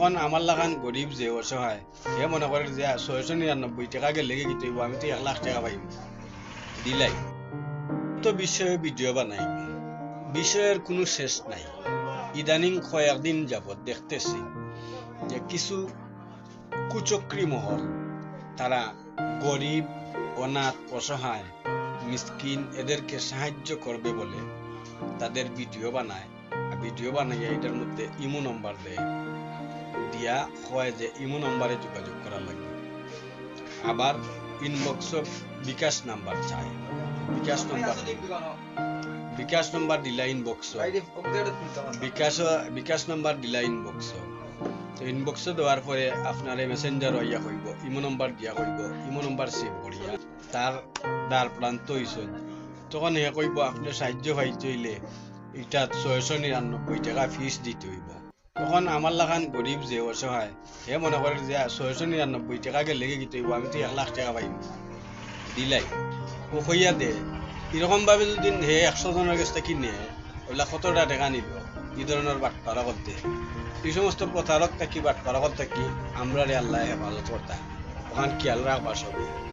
তখন আমার লাগান গরিব যে অসহায় হে মনে করে যে 699 টাকা গেলে কি তৈব আমি তো 1 লাখ টাকা পাইব দিলাই তো বিষয়ে ভিডিও বানাই বিষয়ের কোনো শেষ নাই। ইদানিং কয়েকদিন যাবৎ দেখতেছি যে কিছু কুচক্রী মহল তারা গরিব অনাথ অসহায় মিসকিন এদেরকে সাহায্য করবে বলে তাদের ভিডিও বানায়। ভিডিও বানাইয়া এটার মধ্যে ইমো নম্বর দেয়, দিয়া হয় যে ইমো নম্বরে যোগাযোগ করা লাগবে। আবার ইনবক্স বিকাশ নাম্বার চায়, বিকাশ নম্বর দিলা ইনবক্স, বিকাশ নম্বর দিলা ইনবক্স, ইনবক্স দেওয়ার পরে আপনার মেসেঞ্জার হইয়া হইব, ইমো নম্বর দিয়া হইব, ইমো নম্বর সেভ করিয়া তার দ্বার প্রান্ত হইছেন তখন হে কইব আপনার সাহায্য পাইতে হইলে এটা 699 টাকা ফিস দিতে হইব। তখন আমার লাগান গরিব যে অসহায় হে মনে করে যে 699 টাকা গেলে কি হইব আমি তো 1 লাখ টাকা পাইব দিলাই ও হইয়া দে। এরকম ভাবে যদি হে 100 জনের কাছ থেকে কিনে ওইলা কতটা টাকা নিব এই ধরনের বাটপাড়া করতে। এই সমস্ত প্রতারক থাকি বাটপাড়া করতে কি আমরা আল্লাহ হেফাজত করতাম ওখান খেয়াল রাখবা সব।